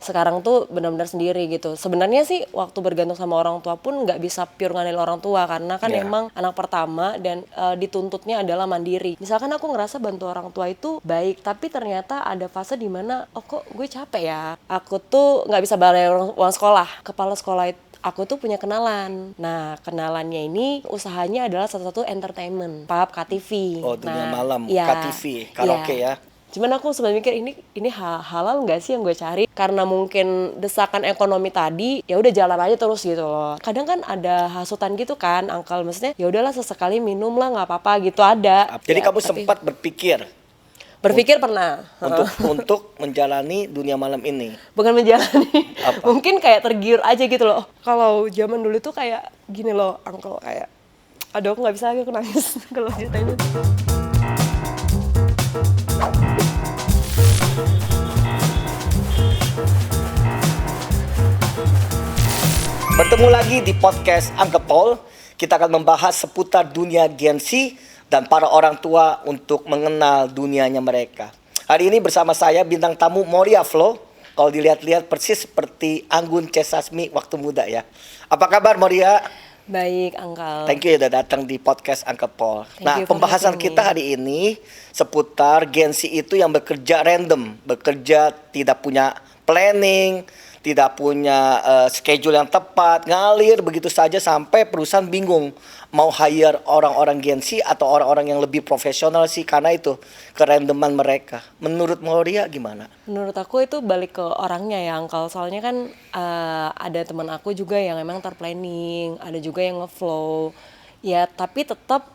sekarang tuh benar-benar sendiri gitu. Sebenarnya sih waktu bergantung sama orang tua pun nggak bisa pure ngandalin orang tua karena kan emang anak pertama dan dituntutnya adalah mandiri. Misalkan aku ngerasa bantu orang tua itu baik, tapi ternyata ada fase dimana kok gue capek ya. Aku tuh nggak bisa bayar uang sekolah. Kepala sekolah itu aku tuh punya kenalan. Nah, kenalannya ini usahanya adalah satu-satu entertainment, pub, KTV. Oh, dunia nah, malam, ya, KTV, karaoke ya. Cuman aku sempat mikir ini halal nggak sih yang gue cari? Karena mungkin desakan ekonomi tadi, ya udah jalan aja terus gitu loh. Kadang kan ada hasutan gitu kan, Uncle, maksudnya ya udahlah sesekali minum lah nggak apa-apa gitu ada. Jadi Ya, kamu tapi sempat berpikir berpikir pernah. untuk menjalani dunia malam ini. Bukan menjalani. Apa? Mungkin kayak tergiur aja gitu loh. Kalau zaman dulu tuh kayak gini loh, Uncle, kayak aduh aku nggak bisa lagi, aku nangis kalau ceritain. Bertemu lagi di podcast Uncle Paul. Kita akan membahas seputar dunia Gen Z dan para orang tua untuk mengenal dunianya mereka. Hari ini bersama saya bintang tamu Moria Flo. Kalau dilihat-lihat persis seperti Anggun C. Sasmi waktu muda ya. Apa kabar Moria? Baik, Uncle. Thank you udah datang di podcast Uncle Paul. Nah, pembahasan kita hari ini seputar Gen Z itu yang bekerja random, bekerja tidak punya planning, tidak punya schedule yang tepat, ngalir begitu saja sampai perusahaan bingung mau hire orang-orang Gen Z atau orang-orang yang lebih profesional sih karena itu kerandoman mereka. Menurut Moria gimana? Menurut aku itu balik ke orangnya ya, Uncle. Soalnya kan ada teman aku juga yang memang terplanning, ada juga yang ngeflow. Ya, tapi tetap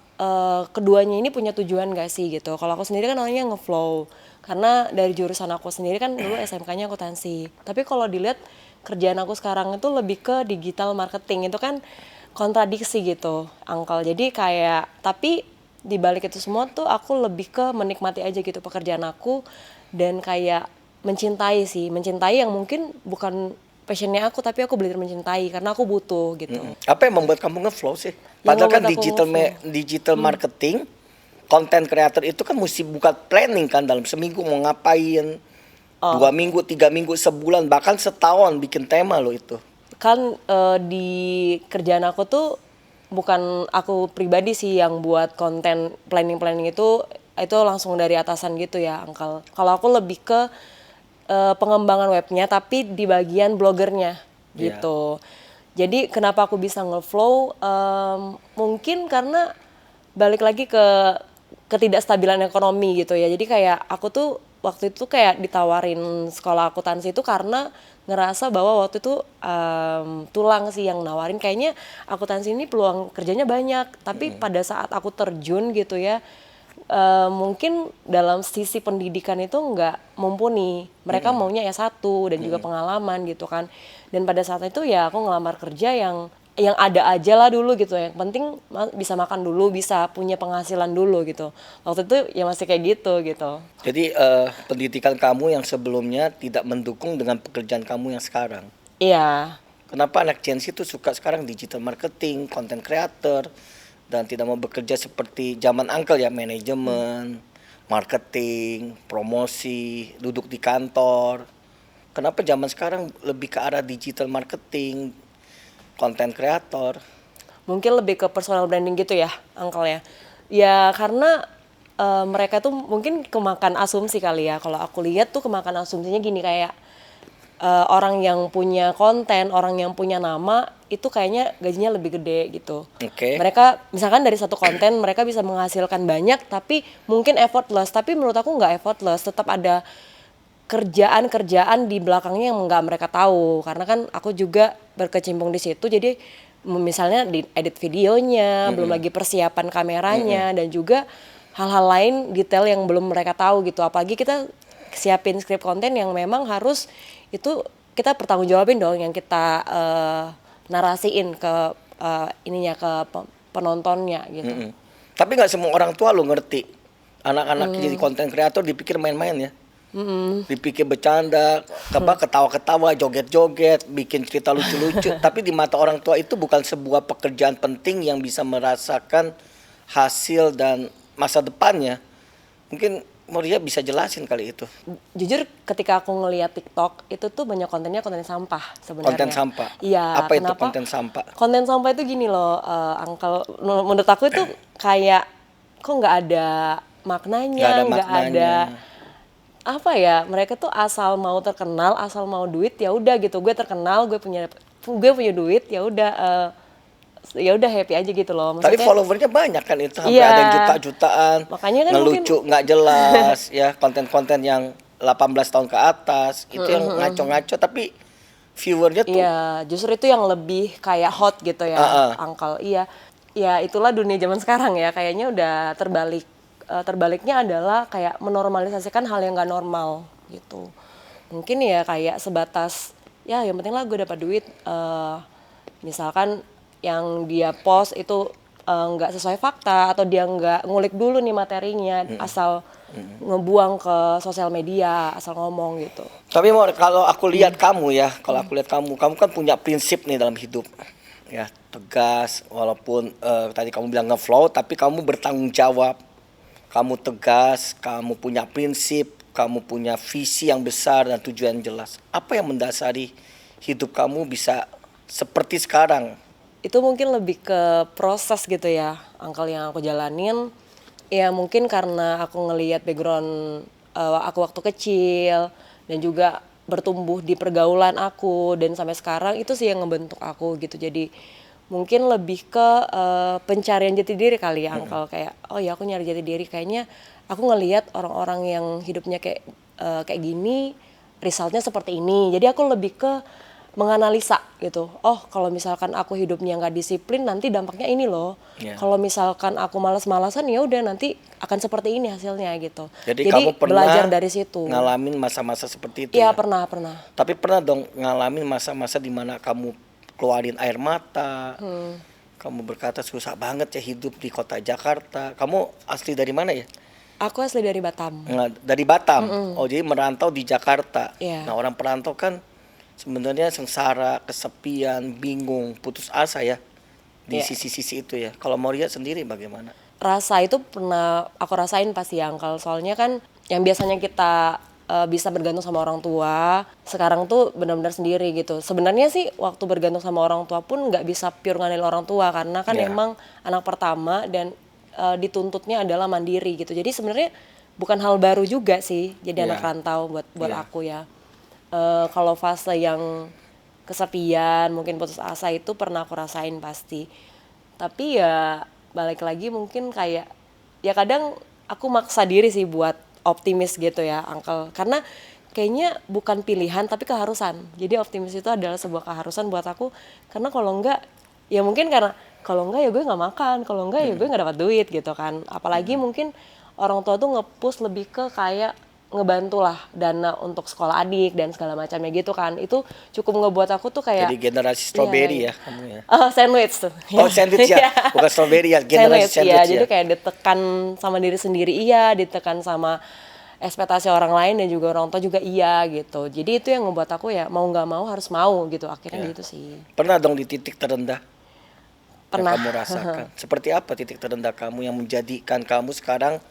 keduanya ini punya tujuan gak sih gitu. Kalau aku sendiri kan orangnya ngeflow. Karena dari jurusan aku sendiri kan dulu SMK-nya akuntansi. Tapi kalau dilihat kerjaan aku sekarang itu lebih ke digital marketing. Itu kan kontradiksi gitu, Uncle. Jadi kayak, tapi di balik itu semua tuh aku lebih ke menikmati aja gitu pekerjaan aku dan kayak mencintai yang mungkin bukan passionnya aku tapi aku benar-benar mencintai karena aku butuh gitu. Apa yang membuat kamu ngeflow sih? Padahal kan digital marketing, content creator itu kan mesti buka planning kan dalam seminggu mau ngapain, 2 minggu, 3 minggu, sebulan, bahkan setahun bikin tema lo itu. Kan di kerjaan aku tuh bukan aku pribadi sih yang buat konten planning itu langsung dari atasan gitu ya, Uncle. Kalau aku lebih ke pengembangan webnya tapi di bagian blogernya gitu. Jadi kenapa aku bisa ngeflow? Mungkin karena balik lagi ke ketidakstabilan ekonomi gitu ya. Jadi kayak aku tuh waktu itu kayak ditawarin sekolah akuntansi itu karena ngerasa bahwa waktu itu Tulang sih yang nawarin, kayaknya akuntansi ini peluang kerjanya banyak. Tapi pada saat aku terjun gitu ya, mungkin dalam sisi pendidikan itu nggak mumpuni. Mereka maunya S1 dan juga pengalaman gitu kan. Dan pada saat itu ya aku ngelamar kerja yang ada aja lah dulu gitu. Yang penting bisa makan dulu, bisa punya penghasilan dulu gitu. Waktu itu ya masih kayak gitu. Jadi pendidikan kamu yang sebelumnya tidak mendukung dengan pekerjaan kamu yang sekarang. Iya. Kenapa anak Gen Z itu suka sekarang digital marketing, content creator, dan tidak mau bekerja seperti zaman Uncle ya, manajemen, marketing, promosi, duduk di kantor. Kenapa zaman sekarang lebih ke arah digital marketing, content creator? Mungkin lebih ke personal branding gitu ya, Uncle ya. Ya karena mereka tuh mungkin kemakan asumsi kali ya. Kalau aku lihat tuh kemakan asumsinya gini, kayak orang yang punya konten, orang yang punya nama itu kayaknya gajinya lebih gede gitu. Mereka misalkan dari satu konten mereka bisa menghasilkan banyak tapi mungkin effortless. Tapi menurut aku nggak effortless, tetap ada kerjaan di belakangnya yang nggak mereka tahu. Karena kan aku juga berkecimpung di situ, jadi misalnya di edit videonya, belum lagi persiapan kameranya dan juga hal-hal lain detail yang belum mereka tahu gitu. Apalagi kita siapin skrip konten yang memang harus itu kita bertanggung jawabin dong, yang kita narasiin ke ke penontonnya gitu. Tapi nggak semua orang tua lo ngerti anak-anak jadi konten kreator dipikir main-main ya. Dipikir bercanda, ketawa-ketawa, joget-joget, bikin cerita lucu-lucu. Tapi di mata orang tua itu bukan sebuah pekerjaan penting yang bisa merasakan hasil dan masa depannya. Mungkin Moria bisa jelasin kali itu. Jujur ketika aku ngeliat TikTok itu tuh banyak kontennya konten sampah sebenarnya. Konten sampah. Iya. Apa itu kenapa? konten sampah? Konten sampah itu gini loh, Uncle. Menurut aku itu kayak kok nggak ada maknanya, nggak ada apa ya? Mereka tuh asal mau terkenal, asal mau duit ya udah gitu. Gue terkenal, gue punya duit ya udah. Ya udah happy aja gitu loh. Maksudnya, tapi followernya banyak kan itu, sampai iya, ada yang juta-jutaan, makanya kan ngelucu nggak jelas ya, konten-konten yang 18 tahun ke atas itu yang ngaco-ngaco tapi viewernya tuh. Iya, justru itu yang lebih kayak hot gitu ya, Uncle. Iya, ya itulah dunia zaman sekarang ya, kayaknya udah terbalik. Terbaliknya adalah kayak menormalisasikan hal yang nggak normal gitu. Mungkin ya kayak sebatas ya yang penting lah gue dapat duit. Misalkan yang dia post itu nggak sesuai fakta atau dia nggak ngulik dulu nih materinya, asal ngebuang ke sosial media, asal ngomong gitu. Tapi kalau aku lihat kamu ya, kalau aku lihat kamu kan punya prinsip nih dalam hidup, ya tegas. Walaupun tadi kamu bilang ngeflow, tapi kamu bertanggung jawab, kamu tegas, kamu punya prinsip, kamu punya visi yang besar dan tujuan yang jelas. Apa yang mendasari hidup kamu bisa seperti sekarang? Itu mungkin lebih ke proses gitu ya, Uncle, yang aku jalanin. Ya mungkin karena aku ngelihat background aku waktu kecil dan juga bertumbuh di pergaulan aku dan sampai sekarang itu sih yang ngebentuk aku gitu. Jadi mungkin lebih ke pencarian jati diri kali ya, Uncle. Kayak oh ya aku nyari jati diri, kayaknya aku ngelihat orang-orang yang hidupnya kayak gini, resultnya seperti ini. Jadi aku lebih ke menganalisa gitu. Oh, kalau misalkan aku hidupnya nggak disiplin, nanti dampaknya ini loh. Yeah. Kalau misalkan aku malas-malasan, ya udah nanti akan seperti ini hasilnya gitu. Jadi kamu pernah belajar dari situ. Ngalamin masa-masa seperti itu? Iya, Ya? pernah. Tapi pernah dong ngalamin masa-masa di mana kamu keluarin air mata, kamu berkata susah banget ya hidup di kota Jakarta. Kamu asli dari mana ya? Aku asli dari Batam. Nah, dari Batam. Oh, jadi merantau di Jakarta. Yeah. Nah, orang perantau kan sebenarnya sengsara, kesepian, bingung, putus asa ya di sisi-sisi itu ya. Kalau Moria sendiri bagaimana? Rasa itu pernah aku rasain pasti ya, Uncle. Soalnya kan yang biasanya kita bisa bergantung sama orang tua, sekarang tuh benar-benar sendiri gitu. Sebenarnya sih waktu bergantung sama orang tua pun nggak bisa pure ngandalin orang tua, karena kan emang anak pertama dan dituntutnya adalah mandiri gitu. Jadi sebenarnya bukan hal baru juga sih jadi anak rantau buat aku ya. Kalau fase yang kesepian, mungkin putus asa itu pernah aku rasain pasti. Tapi ya balik lagi mungkin kayak ya kadang aku maksa diri sih buat optimis gitu ya, Uncle. Karena kayaknya bukan pilihan tapi keharusan. Jadi optimis itu adalah sebuah keharusan buat aku. Karena kalau enggak, ya mungkin karena kalau enggak ya gue nggak makan, kalau enggak ya gue nggak dapat duit gitu kan. Apalagi mungkin orang tua tuh nge-push lebih ke kayak ngebantu lah dana untuk sekolah adik dan segala macamnya gitu kan. Itu cukup ngebuat aku tuh kayak jadi generasi strawberry ya kamu ya. Sandwich tuh. Oh, sandwich ya. Bukan strawberry ya, generasi sandwich ya. Jadi kayak ditekan sama diri sendiri iya, ditekan sama ekspektasi orang lain dan juga orang tua juga iya gitu. Jadi itu yang ngebuat aku ya mau nggak mau harus mau gitu. Akhirnya gitu sih. Pernah dong di titik terendah? Pernah. Yang kamu rasakan. Seperti apa titik terendah kamu yang menjadikan kamu sekarang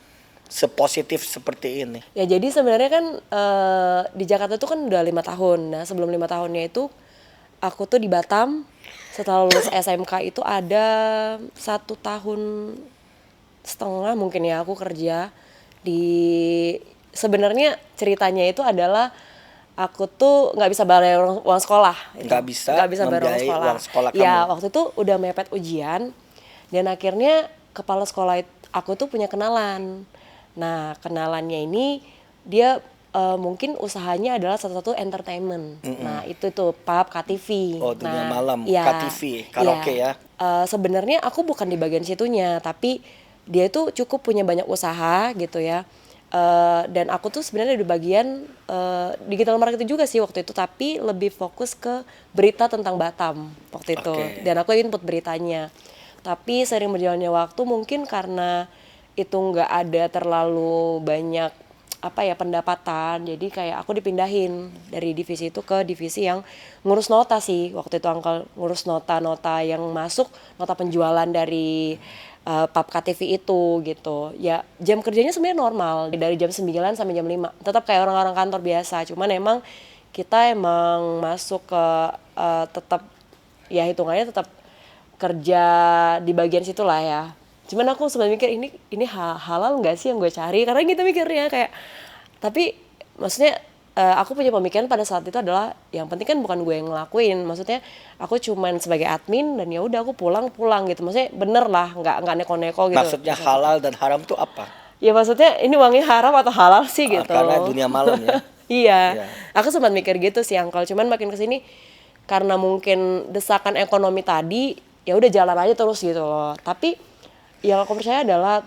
sepositif seperti ini? Ya jadi sebenarnya kan di Jakarta itu kan udah 5 tahun. Nah sebelum 5 tahunnya itu aku tuh di Batam. Setelah lulus SMK itu ada 1 tahun setengah mungkin ya aku kerja di, sebenarnya ceritanya itu adalah aku tuh nggak bisa bayar uang sekolah. Nggak bisa bayar uang sekolah. Ya waktu itu udah mepet ujian dan akhirnya kepala sekolah aku tuh punya kenalan. Nah kenalannya ini dia mungkin usahanya adalah satu-satu entertainment. Nah itu tuh pub, KTV. Oh dunia malam, ya, KTV, karaoke ya. Sebenarnya aku bukan di bagian situnya, tapi dia itu cukup punya banyak usaha gitu ya. Dan aku tuh sebenarnya di bagian digital marketing juga sih waktu itu, tapi lebih fokus ke berita tentang Batam waktu itu. Dan aku input beritanya. Tapi sering berjalannya waktu mungkin karena itu nggak ada terlalu banyak pendapatan, jadi kayak aku dipindahin dari divisi itu ke divisi yang ngurus nota sih waktu itu, Uncle. Ngurus nota-nota yang masuk, nota penjualan dari pub KTV itu gitu. Ya jam kerjanya sebenarnya normal dari jam 9 sampai jam 5. Tetap kayak orang-orang kantor biasa. Cuman emang kita emang masuk ke tetap ya hitungannya tetap kerja di bagian situ lah ya. Cuman aku sebenarnya mikir ini halal nggak sih yang gue cari? Karena kita mikirnya kayak tapi maksudnya aku punya pemikiran pada saat itu adalah yang penting kan bukan gue yang ngelakuin, maksudnya aku cuman sebagai admin dan ya udah aku pulang gitu, maksudnya bener lah nggak neko-neko gitu. Maksudnya halal dan haram tuh apa? Ya maksudnya ini uangnya haram atau halal sih gitu. Karena dunia malam ya. Iya, Iya. aku sempat mikir gitu sih Uncle, cuman makin kesini karena mungkin desakan ekonomi tadi ya udah jalan aja terus gitu loh. Tapi yang aku percaya adalah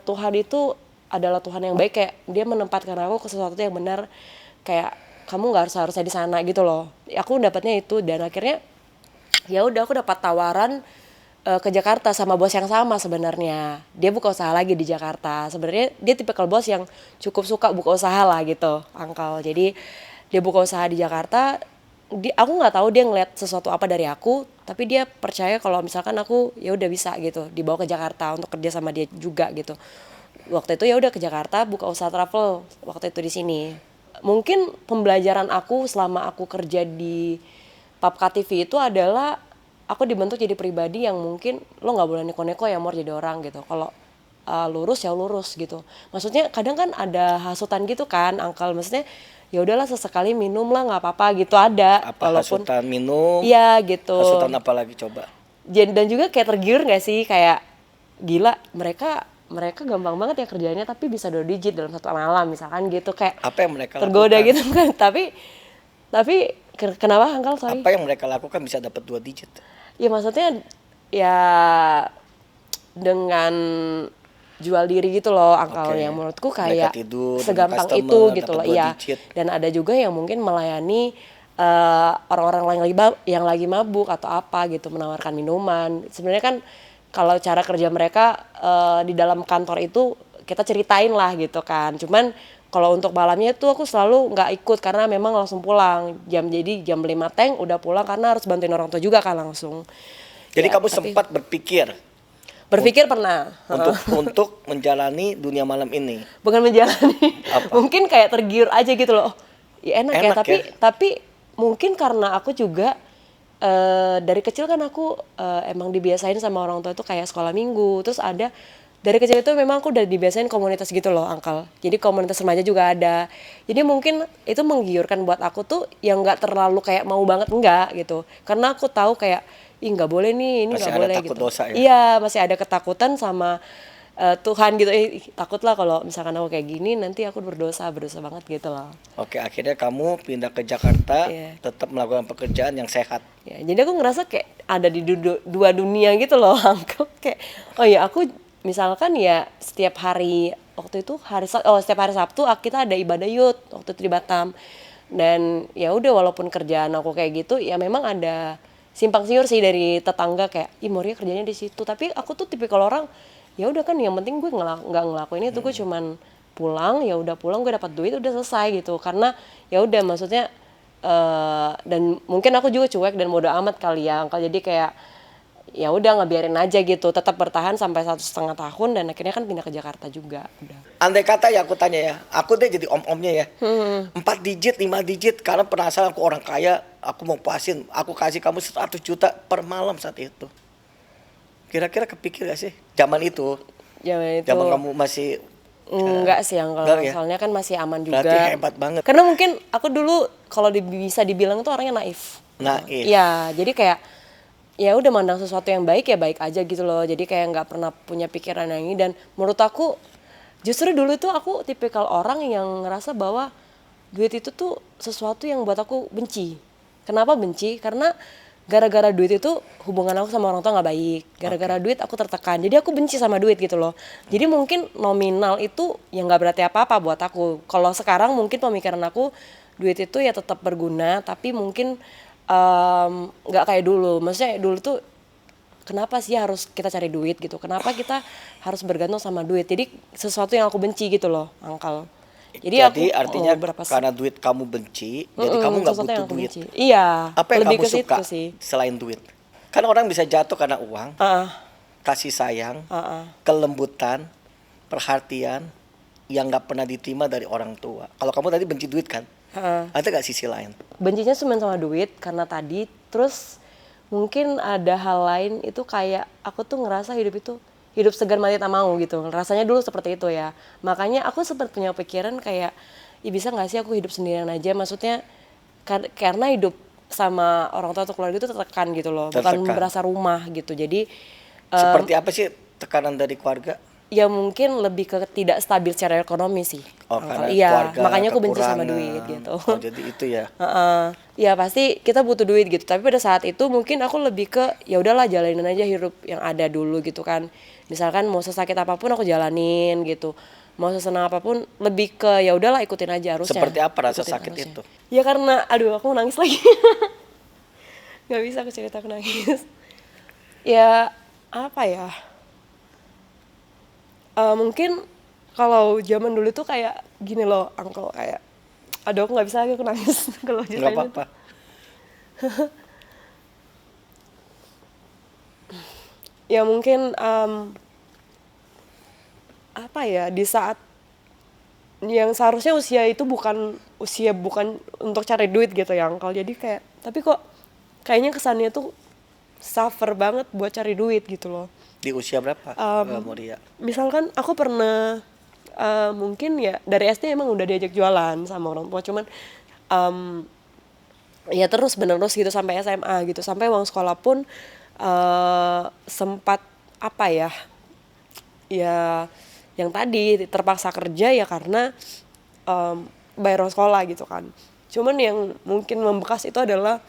Tuhan itu adalah Tuhan yang baik, kayak dia menempatkan aku ke sesuatu yang benar, kayak kamu nggak harusnya di sana gitu loh. Aku dapatnya itu dan akhirnya ya udah aku dapat tawaran ke Jakarta sama bos yang sama sebenarnya. Dia buka usaha lagi di Jakarta. Sebenarnya dia tipikal bos yang cukup suka buka usaha lah gitu, Uncle. Jadi dia buka usaha di Jakarta. Aku nggak tahu dia ngeliat sesuatu apa dari aku, tapi dia percaya kalau misalkan aku ya udah bisa gitu dibawa ke Jakarta untuk kerja sama dia juga gitu. Waktu itu ya udah ke Jakarta buka usaha travel waktu itu di sini. Mungkin pembelajaran aku selama aku kerja di pub KTV itu adalah aku dibentuk jadi pribadi yang mungkin lo nggak boleh neko-neko ya mau jadi orang gitu. Kalau lurus ya lurus gitu. Maksudnya kadang kan ada hasutan gitu kan, Uncle. Maksudnya ya udahlah sesekali minum lah nggak apa-apa gitu ada. Apa Walaupun hasutan minum? iya gitu. Hasutan apa lagi coba? Dan juga kayak tergiur nggak sih, kayak gila mereka gampang banget ya kerjanya tapi bisa 2 digit dalam satu malam misalkan gitu, kayak Apa yang mereka tergoda lakukan? gitu kan. Tapi kenapa Uncle, sorry? Apa yang mereka lakukan bisa dapat 2 digit? Ya maksudnya ya dengan jual diri gitu loh Uncle, Oke. yang menurutku Mereka kayak tidur, segampang customer, itu gitu dapat loh. 2 Iya. digit. Dan ada juga yang mungkin melayani orang-orang yang lagi mabuk atau apa gitu, menawarkan minuman. Sebenarnya kan kalau cara kerja mereka di dalam kantor itu kita ceritain lah gitu kan. Cuman kalau untuk malamnya tuh aku selalu nggak ikut karena memang langsung pulang. Jadi jam 5 teng udah pulang karena harus bantuin orang tua juga kan langsung. Jadi Ya, kamu tapi sempat berpikir pernah untuk menjalani dunia malam ini. bukan menjalani. Apa? Mungkin kayak tergiur aja gitu loh. Oh, ya enak ya, Enak tapi mungkin karena aku juga dari kecil kan aku emang dibiasain sama orang tua itu kayak sekolah minggu. Terus ada dari kecil itu memang aku udah dibiasain komunitas gitu loh, Uncle. Jadi komunitas remaja juga ada. Jadi mungkin itu menggiurkan buat aku tuh yang nggak terlalu kayak mau banget enggak gitu. Karena aku tahu kayak ih nggak boleh nih, ini Masih nggak ada boleh takut gitu. dosa ya? Iya, masih ada ketakutan sama Tuhan gitu. Takut lah kalau misalkan aku kayak gini nanti aku berdosa banget gitu loh. Oke, akhirnya kamu pindah ke Jakarta, Iya. tetap melakukan pekerjaan yang sehat. Ya, jadi aku ngerasa kayak ada di dua dunia gitu loh, Uncle. Kayak oh ya aku misalkan ya setiap hari waktu itu setiap hari Sabtu kita ada ibadah youth waktu itu di Batam. Dan ya udah walaupun kerjaan aku kayak gitu ya memang ada simpang siur sih dari tetangga kayak ih Moria kerjanya di situ, tapi aku tuh tipikal orang ya udah kan yang penting gue nggak ngelakuin itu, gue cuman pulang ya udah pulang gue dapat duit udah selesai gitu, karena ya udah maksudnya dan mungkin aku juga cuek dan bodo amat kali ya Uncle. Jadi kayak ya udah ngebiarin aja gitu, tetap bertahan sampai 1,5 tahun dan akhirnya kan pindah ke Jakarta juga udah. Andai kata ya aku tanya ya, aku deh jadi om-omnya ya. 4 digit, 5 digit, karena penasaran aku orang kaya, aku mau puasin, aku kasih kamu 100 juta per malam saat itu. Kira-kira kepikir gak sih? Zaman itu, Zaman itu zaman kamu masih enggak sih yang kalau enggak ya? soalnya kan masih aman juga. Berarti hebat banget. Karena mungkin aku dulu kalau bisa dibilang tuh orangnya naif. Naif. Iya, jadi kayak ya udah mandang sesuatu yang baik ya baik aja gitu loh. Jadi kayak nggak pernah punya pikiran yang ini, dan menurut aku justru dulu tuh aku tipikal orang yang ngerasa bahwa duit itu tuh sesuatu yang buat aku benci. Kenapa benci? Karena gara-gara duit itu hubungan aku sama orang tua nggak baik. Gara-gara duit aku tertekan. Jadi aku benci sama duit gitu loh. Jadi mungkin nominal itu yang nggak berarti apa-apa buat aku. Kalau sekarang mungkin pemikiran aku duit itu ya tetap berguna, tapi mungkin nggak kayak dulu. Maksudnya dulu tuh kenapa sih harus kita cari duit gitu? Kenapa kita harus bergantung sama duit? Jadi sesuatu yang aku benci gitu loh, Uncle. Jadi artinya berapa sih? karena duit kamu benci, jadi kamu nggak Sesuatu yang butuh aku duit. benci. Iya. Apa yang lebih kamu ke suka situ sih. selain duit? Kan orang bisa jatuh karena uang, kasih sayang, kelembutan, perhatian yang nggak pernah diterima dari orang tua. Kalau kamu tadi benci duit kan? Ada nggak sisi lain? Bencinya cuma sama duit karena tadi, terus mungkin ada hal lain itu kayak aku tuh ngerasa hidup segan mati tak mau gitu. Rasanya dulu seperti itu ya. Makanya aku sempat punya pikiran kayak, ya bisa nggak sih aku hidup sendirian aja? Maksudnya karena hidup sama orang tua atau keluarga itu tertekan gitu loh, bukan berasa rumah gitu. Jadi seperti apa sih tekanan dari keluarga? Ya mungkin lebih ke tidak stabil secara ekonomi sih. Karena keluarga, makanya aku benci sama duit gitu. Jadi itu ya. Ya pasti kita butuh duit gitu. Tapi pada saat itu mungkin aku lebih ke ya udahlah jalanin aja hidup yang ada dulu gitu kan. Misalkan mau sesakit apapun aku jalanin gitu. Mau sesenang apapun lebih ke ya udahlah ikutin aja arusnya. Seperti apa rasa sakit itu? Ya karena aduh aku nangis lagi. Gak bisa aku cerita aku nangis. Ya apa ya? Mungkin kalau zaman dulu tuh kayak gini loh, uncle, kayak aduh aku nggak bisa lagi aku nangis kalau ceritain. Nggak apa-apa. Ya mungkin apa ya, di saat yang seharusnya usia itu bukan untuk cari duit gitu ya uncle, jadi kayak tapi kok kayaknya kesannya tuh suffer banget buat cari duit gitu loh. Di usia berapa, Muria? Misalkan aku pernah mungkin ya dari SD emang udah diajak jualan sama orang tua, cuman ya terus menerus gitu sampai SMA gitu, sampai uang sekolah pun sempat apa ya yang tadi terpaksa kerja ya karena bayar uang sekolah gitu kan. Cuman yang mungkin membekas itu adalah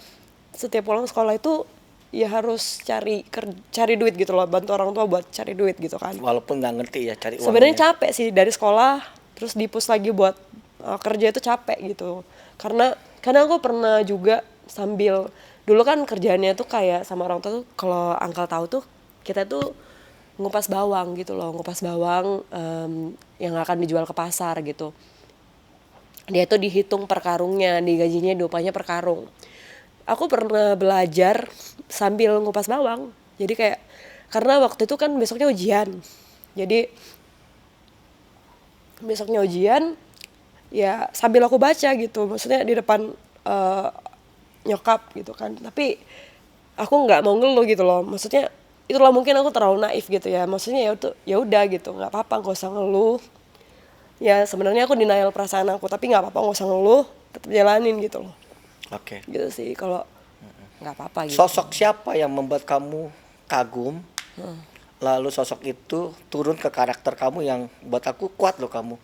setiap pulang sekolah itu ya harus cari duit gitu loh, bantu orang tua buat cari duit gitu kan. Walaupun nggak ngerti ya cari uangnya. Sebenarnya capek sih dari sekolah terus dipus lagi buat kerja itu capek gitu. Karena aku pernah juga sambil dulu kan kerjaannya tuh kayak sama orang tua tuh, kalau uncle tahu tuh kita tuh ngupas bawang gitu loh, ngupas bawang yang akan dijual ke pasar gitu. Dia tuh dihitung per karungnya, digajinya diupahnya per karung. Aku pernah belajar sambil ngupas bawang. Jadi kayak karena waktu itu kan besoknya ujian. Jadi besoknya ujian ya sambil aku baca gitu. Maksudnya di depan nyokap gitu kan. Tapi aku nggak mau ngeluh gitu loh. Maksudnya itulah mungkin aku terlalu naif gitu ya. Maksudnya ya udah gitu, nggak apa-apa, nggak usah ngeluh. Ya sebenarnya aku denial perasaan aku, tapi nggak apa-apa, nggak usah ngeluh, tetap jalanin gitu loh. Oke. Gitu sih kalau nggak apa-apa gitu. Sosok siapa yang membuat kamu kagum? Lalu sosok itu turun ke karakter kamu yang buat aku kuat loh kamu.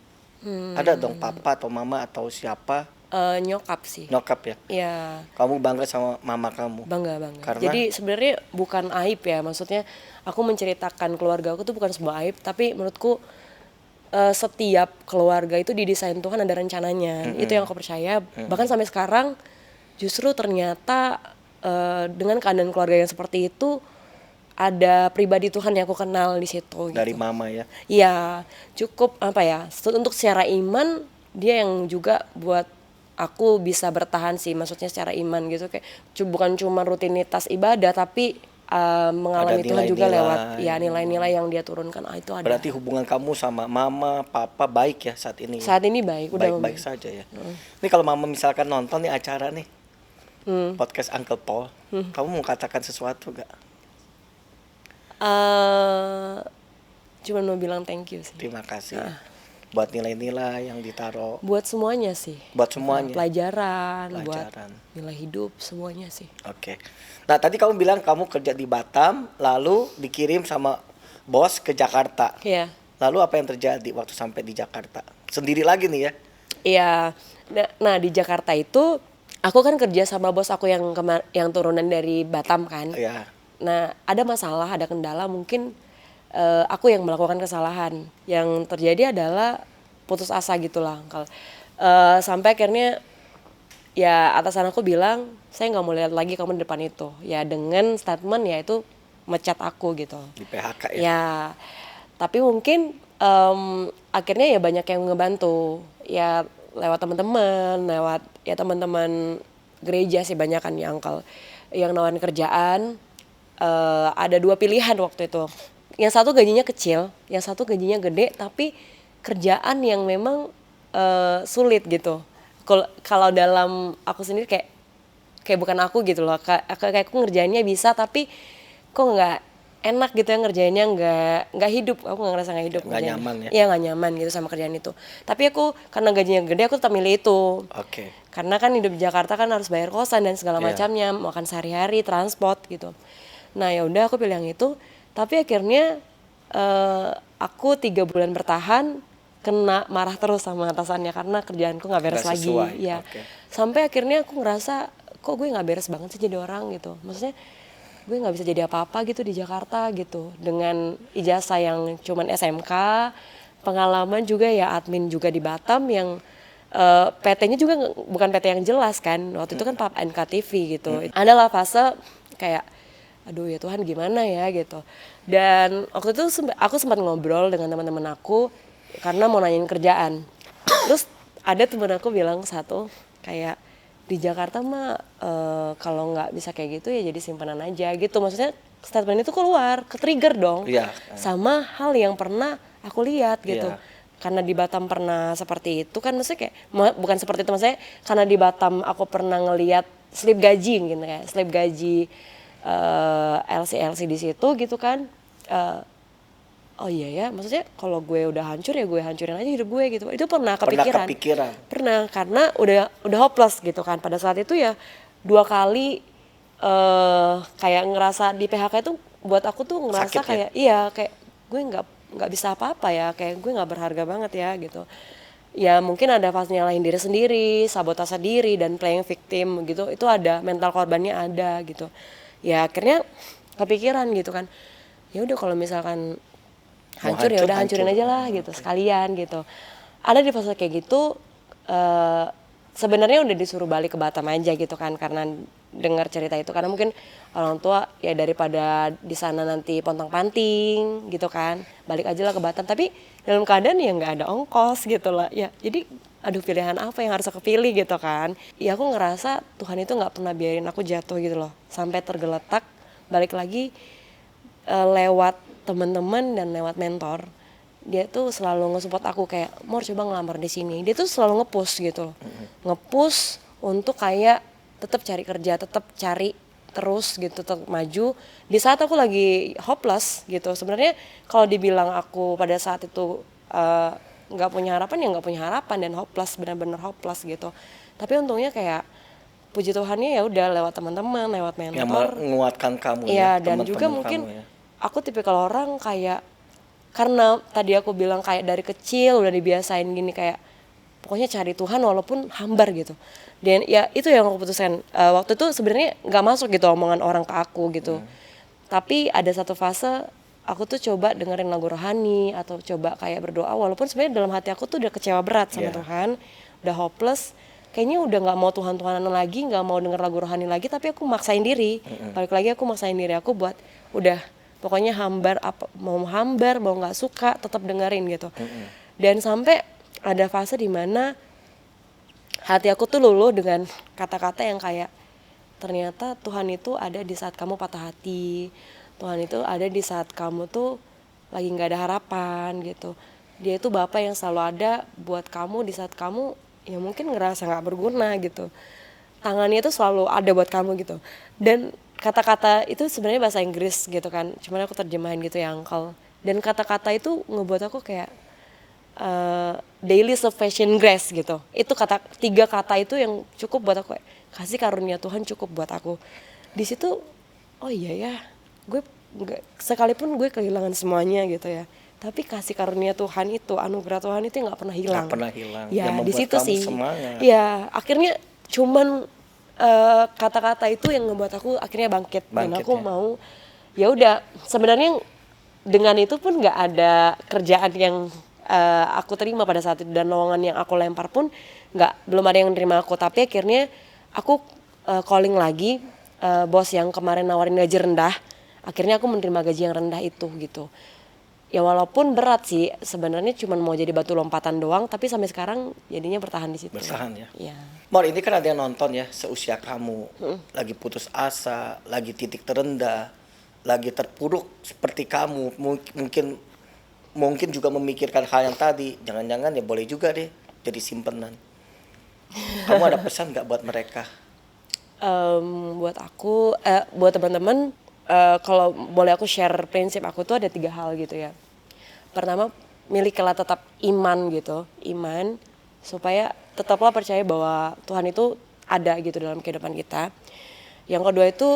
Ada dong papa atau mama atau siapa? Nyokap sih. Nyokap ya? Iya. Kamu bangga sama mama kamu? Bangga. Karena? Jadi sebenarnya bukan aib ya, maksudnya aku menceritakan keluarga aku tuh bukan sebuah aib, tapi menurutku setiap keluarga itu didesain Tuhan ada rencananya. Itu yang aku percaya. Bahkan sampai sekarang justru ternyata dengan keadaan keluarga yang seperti itu ada pribadi Tuhan yang aku kenal di situ. Dari gitu. mama ya? Iya, cukup apa ya? Untuk secara iman dia yang juga buat aku bisa bertahan sih. Maksudnya secara iman gitu, kayak bukan cuma rutinitas ibadah, tapi mengalami Tuhan juga lewat ya nilai-nilai yang dia turunkan. Itu ada. Berarti hubungan kamu sama mama, papa baik ya saat ini? Saat ini baik, udah baik saja ya. Ini kalau mama misalkan nonton nih acara nih, podcast Uncle Paul, kamu mau katakan sesuatu gak? Cuma mau bilang thank you sih. Terima kasih buat nilai-nilai yang ditaruh. Buat semuanya sih. Buat semuanya. Pelajaran, buat nilai hidup semuanya sih. Oke. Nah tadi kamu bilang kamu kerja di Batam, lalu dikirim sama bos ke Jakarta. Iya. Lalu apa yang terjadi waktu sampai di Jakarta? Sendiri lagi nih ya? Iya. Nah di Jakarta itu aku kan kerja sama bos aku yang turunan dari Batam kan. Iya. Nah ada masalah, ada kendala, mungkin aku yang melakukan kesalahan. Yang terjadi adalah putus asa gitulah. Sampai akhirnya ya atasan aku bilang, saya nggak mau lihat lagi kamu di depan itu. Ya dengan statement ya itu mecat aku gitu. Di PHK ya? Ya, tapi mungkin akhirnya ya banyak yang ngebantu. Ya lewat teman-teman, lewat ya teman-teman gereja sih banyak kan yang nawarin kerjaan. Ada 2 pilihan waktu itu. yang satu gajinya kecil, yang satu gajinya gede, tapi kerjaan yang memang sulit gitu. Kalau dalam aku sendiri kayak bukan aku gitu loh, kayak aku ngerjainnya bisa tapi kok nggak enak gitu ya ngerjainnya, nggak hidup, aku nggak ngerasa nggak hidup, nggak nyaman ya? Iya nggak nyaman gitu sama kerjaan itu. Tapi aku karena gajinya gede aku tetap milih itu. Oke. Karena kan hidup di Jakarta kan harus bayar kosan dan segala macamnya, makan sehari-hari, transport gitu. Nah ya udah aku pilih yang itu. Tapi akhirnya aku 3 bulan bertahan kena marah terus sama atasannya karena kerjaanku nggak beres lagi. Ya. Okay. Sampai akhirnya aku ngerasa kok gue nggak beres banget sih jadi orang gitu. Maksudnya gue nggak bisa jadi apa-apa gitu di Jakarta gitu dengan ijazah yang cuman SMK, pengalaman juga ya admin juga di Batam yang PT-nya juga bukan PT yang jelas kan, waktu itu kan Pap NKTV gitu. Adalah fase kayak aduh ya Tuhan gimana ya gitu. Dan waktu itu aku sempat ngobrol dengan teman-teman aku karena mau nanyain kerjaan. Terus ada temen aku bilang satu kayak di Jakarta mah kalau nggak bisa kayak gitu ya jadi simpanan aja gitu. Maksudnya statement itu keluar, ke-trigger dong. Iya. Sama hal yang pernah aku lihat gitu. Iya. Karena di Batam pernah seperti itu kan, maksudnya kayak bukan seperti itu, maksudnya karena di Batam aku pernah ngelihat slip gaji gitu kayak slip gaji LC di situ gitu kan. Oh iya ya, maksudnya kalau gue udah hancur ya gue hancurin aja hidup gue gitu. Itu pernah kepikiran. Pernah karena udah hopeless gitu kan. Pada saat itu ya 2 kali kayak ngerasa di PHK itu buat aku tuh ngerasa sakit, kayak iya kayak gue nggak bisa apa-apa ya, kayak gue nggak berharga banget ya gitu. Ya mungkin ada fase nyalahin diri sendiri, sabotase diri dan playing victim gitu. Itu ada, mental korbannya ada gitu. Ya akhirnya kepikiran gitu kan. Ya udah kalau misalkan hancur ya udah hancurin aja lah gitu sekalian gitu. Ada di fase kayak gitu sebenarnya udah disuruh balik ke Batam aja gitu kan karena dengar cerita itu, karena mungkin orang tua ya daripada di sana nanti pontang-panting gitu kan, balik aja lah ke Batam. Tapi dalam keadaan ya nggak ada ongkos gitu lah ya, jadi aduh pilihan apa yang harus aku pilih gitu kan. Ya aku ngerasa Tuhan itu nggak pernah biarin aku jatuh gitu loh sampai tergeletak, balik lagi lewat teman-teman dan lewat mentor. Dia tuh selalu nge-support aku kayak mau coba ngelamar di sini. Dia tuh selalu nge-push gitu. Nge-push untuk kayak tetap cari kerja, tetap cari terus gitu, tetap maju. Di saat aku lagi hopeless gitu. Sebenarnya kalau dibilang aku pada saat itu nggak punya harapan ya nggak punya harapan dan hopeless, benar-benar hopeless gitu. Tapi untungnya kayak puji Tuhannya ya udah lewat teman-teman, lewat mentor yang menguatkan kamu ya, dan juga mungkin aku tipikal orang kayak karena tadi aku bilang kayak dari kecil udah dibiasain gini kayak pokoknya cari Tuhan walaupun hambar gitu. Dan ya itu yang aku putuskan waktu itu sebenarnya nggak masuk gitu omongan orang ke aku gitu. Tapi ada satu fase aku tuh coba dengerin lagu rohani atau coba kayak berdoa walaupun sebenarnya dalam hati aku tuh udah kecewa berat sama Tuhan, udah hopeless. Kayaknya udah nggak mau Tuhan-Tuhanan lagi, nggak mau denger lagu rohani lagi, tapi aku maksain diri. Balik lagi aku maksain diri aku buat udah pokoknya hambar, apa mau hambar mau nggak suka tetap dengerin gitu. Dan sampai ada fase dimana hati aku tuh luluh dengan kata-kata yang kayak ternyata Tuhan itu ada di saat kamu patah hati, Tuhan itu ada di saat kamu tuh lagi nggak ada harapan gitu. Dia itu Bapa yang selalu ada buat kamu di saat kamu ya mungkin ngerasa nggak berguna gitu. Tangannya itu selalu ada buat kamu gitu. Dan kata-kata itu sebenarnya bahasa Inggris gitu kan, cuman aku terjemahin gitu ya Uncle. Dan kata-kata itu ngebuat aku kayak daily sufficient grace gitu. Itu 3 kata itu yang cukup buat aku, kasih karunia Tuhan cukup buat aku. Di situ oh iya ya, gue sekalipun gue kehilangan semuanya gitu ya, tapi kasih karunia Tuhan itu, anugerah Tuhan itu nggak pernah hilang. Nggak pernah hilang. Ya yang di situ sih. Semangat. Ya akhirnya cuman kata-kata itu yang ngebuat aku akhirnya bangkit dan aku mau ya udah. Sebenarnya dengan itu pun nggak ada kerjaan yang aku terima pada saat itu dan lowongan yang aku lempar pun belum ada yang nerima aku. Tapi akhirnya aku calling lagi bos yang kemarin nawarin gaji rendah. Akhirnya aku menerima gaji yang rendah itu gitu. Ya walaupun berat sih sebenarnya, cuman mau jadi batu lompatan doang, tapi sampai sekarang jadinya bertahan di situ. Bertahan ya. Iya. Mor, ini kan ada yang nonton ya seusia kamu, lagi putus asa, lagi titik terendah, lagi terpuruk seperti kamu, mungkin juga memikirkan hal yang tadi, jangan-jangan ya boleh juga deh jadi simpenan. Kamu ada pesan nggak buat mereka? Buat aku, buat teman-teman, kalau boleh aku share prinsip aku tuh ada 3 hal gitu ya. Pertama, milikilah tetap iman gitu, iman supaya tetaplah percaya bahwa Tuhan itu ada gitu dalam kehidupan kita. Yang kedua itu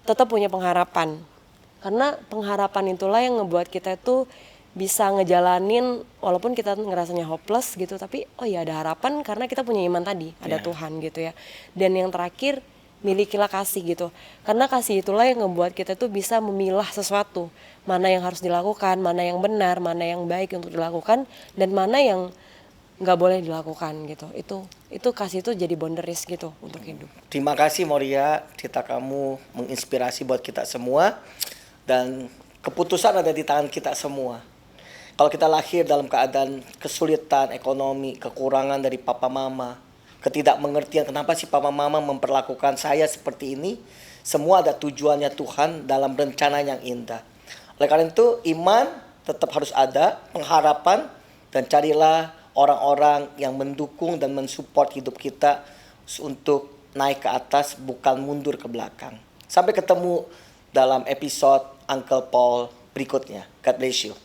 tetap punya pengharapan, karena pengharapan itulah yang ngebuat kita itu bisa ngejalanin walaupun kita ngerasanya hopeless gitu, tapi oh ya ada harapan karena kita punya iman tadi, ada Tuhan gitu ya. Dan yang terakhir, milikilah kasih gitu, karena kasih itulah yang ngebuat kita tuh bisa memilah sesuatu, mana yang harus dilakukan, mana yang benar, mana yang baik untuk dilakukan, dan mana yang nggak boleh dilakukan gitu. Itu kasih itu jadi boundaries gitu untuk hidup. Terima kasih Moria, cerita kamu menginspirasi buat kita semua, dan keputusan ada di tangan kita semua. Kalau kita lahir dalam keadaan kesulitan ekonomi, kekurangan dari papa mama, ketidakmengertian kenapa sih papa mama memperlakukan saya seperti ini, semua ada tujuannya Tuhan dalam rencana yang indah. Oleh karena itu iman tetap harus ada, pengharapan, dan carilah orang-orang yang mendukung dan mensupport hidup kita untuk naik ke atas, bukan mundur ke belakang. Sampai ketemu dalam episode Uncle Paul berikutnya. God bless you.